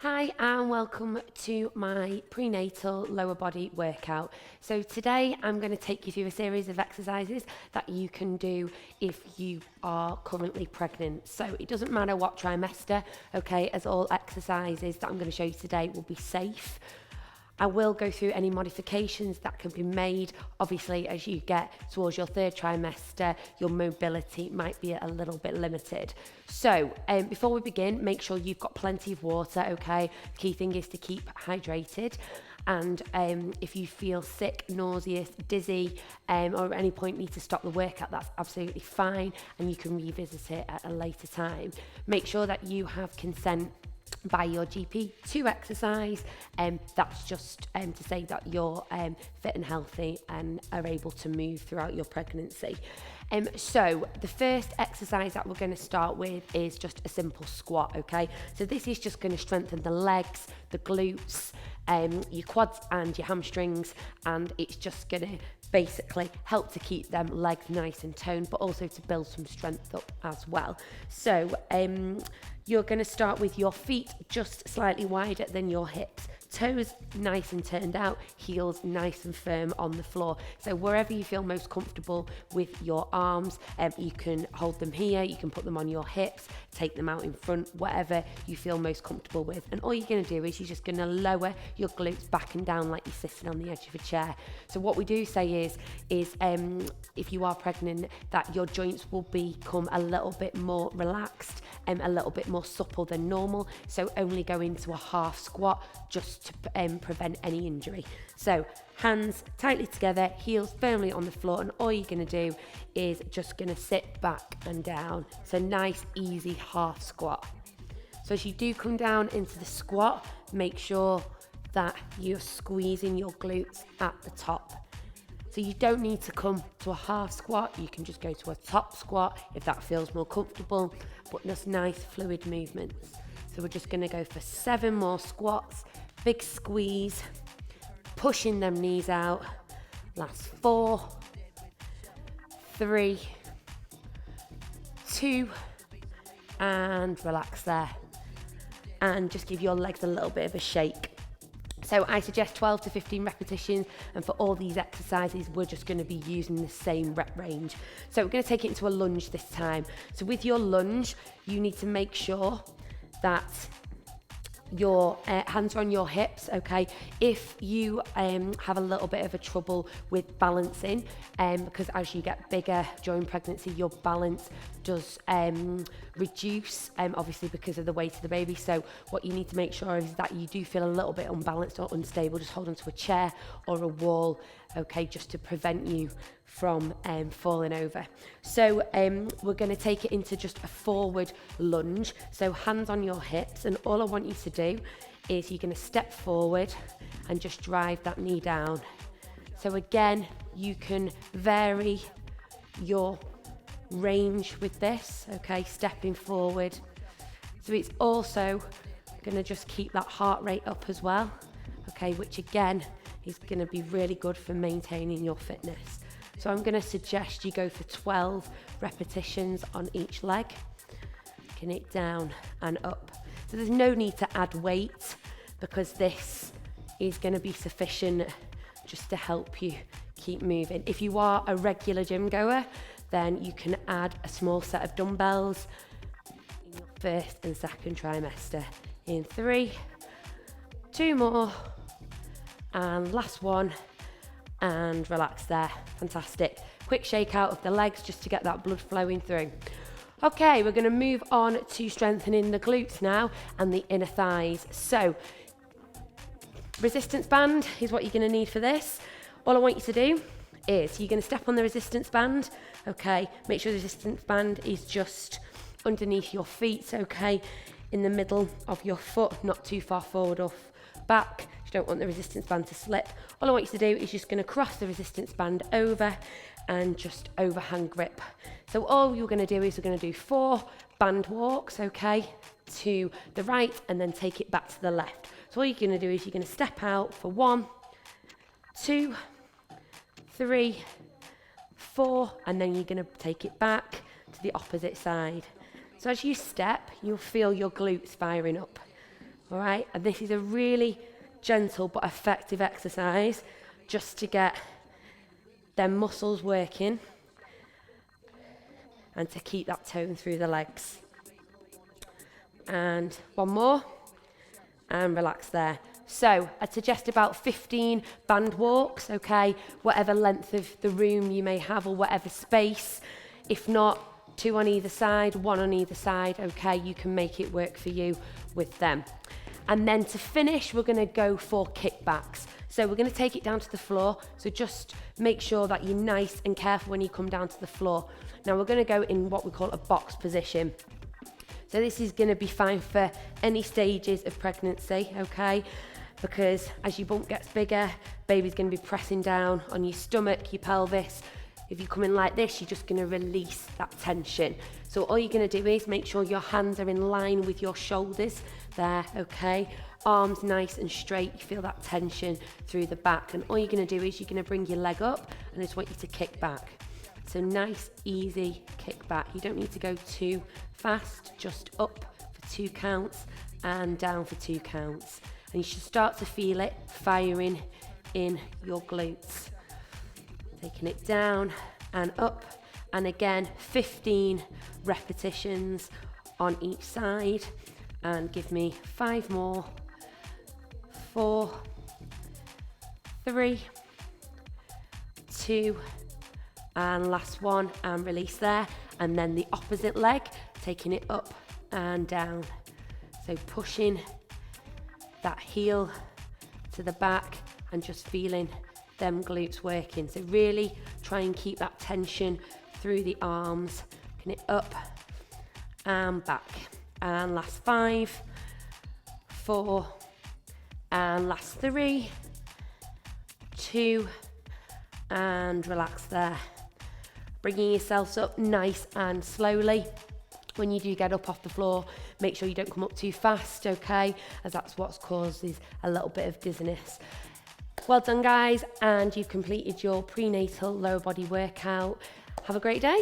Hi and welcome to my prenatal lower body workout. So today I'm going to take you through a series of exercises that you can do if you are currently pregnant. So it doesn't matter what trimester, okay, as all exercises that I'm going to show you today will be safe. I will go through any modifications that can be made. Obviously, as you get towards your third trimester, your mobility might be a little bit limited. So before we begin, make sure you've got plenty of water, okay? The key thing is to keep hydrated. And if you feel sick, nauseous, dizzy, or at any point need to stop the workout, that's absolutely fine, and you can revisit it at a later time. Make sure that you have consent by your GP to exercise. That's just to say that you're fit and healthy and are able to move throughout your pregnancy. So the first exercise that we're going to start with is just a simple squat, okay? So this is just going to strengthen the legs, the glutes, your quads and your hamstrings, and it's just going to basically help to keep them legs nice and toned, but also to build some strength up as well. So you're going to start with your feet just slightly wider than your hips, toes nice and turned out, heels nice and firm on the floor. So wherever you feel most comfortable with your arms, you can hold them here, you can put them on your hips, take them out in front, whatever you feel most comfortable with. And all you're going to do is you're just going to lower your glutes back and down like you're sitting on the edge of a chair. So what we do say is if you are pregnant, that your joints will become a little bit more relaxed and a little bit more supple than normal. So only go into a half squat just to prevent any injury. So hands tightly together, heels firmly on the floor, and all you're going to do is just going to sit back and down. So nice, easy half squat. So as you do come down into the squat, make sure that you're squeezing your glutes at the top. So you don't need to come to a half squat, you can just go to a top squat if that feels more comfortable, but just nice fluid movements. So we're just going to go for 7 more squats, big squeeze, pushing them knees out. Last 4, 3, 2, and relax there. And just give your legs a little bit of a shake. So I suggest 12 to 15 repetitions, and for all these exercises, we're just going to be using the same rep range. So we're going to take it into a lunge this time. So with your lunge, you need to make sure that your hands are on your hips, okay? If you have a little bit of a trouble with balancing, because as you get bigger during pregnancy, your balance does reduce, obviously because of the weight of the baby. So what you need to make sure is that you do feel a little bit unbalanced or unstable, just hold onto a chair or a wall, okay, just to prevent you from falling over. So we're going to take it into just a forward lunge. So hands on your hips, and all I want you to do is you're going to step forward and just drive that knee down. So again, you can vary your range with this, okay, stepping forward. So it's also going to just keep that heart rate up as well, okay, which again is going to be really good for maintaining your fitness. So I'm going to suggest you go for 12 repetitions on each leg. Taking it down and up. So there's no need to add weight because this is going to be sufficient just to help you keep moving. If you are a regular gym goer, then you can add a small set of dumbbells in your first and second trimester. In 3, 2 more, and last one. And relax there. Fantastic. Quick shake out of the legs just to get that blood flowing through. Okay, we're going to move on to strengthening the glutes now and the inner thighs. So resistance band is what you're going to need for this. All I want you to do is you're going to step on the resistance band. Okay, make sure the resistance band is just underneath your feet, okay, in the middle of your foot, not too far forward or back. You don't want the resistance band to slip. All I want you to do is just going to cross the resistance band over and just overhand grip. So all you're going to do is we're going to do 4 band walks, okay, to the right and then take it back to the left. So all you're going to do is you're going to step out for 1, 2, 3, 4, and then you're going to take it back to the opposite side. So as you step, you'll feel your glutes firing up. all right? And this is a really gentle but effective exercise just to get them muscles working and to keep that tone through the legs. And one more, and relax there. So I'd suggest about 15 band walks, okay? Whatever length of the room you may have or whatever space. If not, 2 on either side, 1 on either side, okay? You can make it work for you with them. And then to finish, we're gonna go for kickbacks. So we're gonna take it down to the floor. So just make sure that you're nice and careful when you come down to the floor. Now we're gonna go in what we call a box position. So this is gonna be fine for any stages of pregnancy, okay? Because as your bump gets bigger, baby's gonna be pressing down on your stomach, your pelvis. If you come in like this, you're just gonna release that tension. So all you're gonna do is make sure your hands are in line with your shoulders there, okay? Arms nice and straight, you feel that tension through the back. And all you're gonna do is you're gonna bring your leg up and I just want you to kick back. So nice, easy kick back. You don't need to go too fast, just up for 2 counts and down for 2 counts. And you should start to feel it firing in your glutes. Taking it down and up, and again 15 repetitions on each side, and give me 5 more. 4, 3, 2, and last one, and release there. And then the opposite leg, taking it up and down. So pushing that heel to the back and just feeling them glutes working. So really try and keep that tension through the arms. Taking it up and back. And last 5, 4, and last 3, 2, and relax there. Bringing yourselves up nice and slowly. When you do get up off the floor, make sure you don't come up too fast, okay? As that's what's causes a little bit of dizziness. Well done, guys, and you've completed your prenatal lower body workout. Have a great day.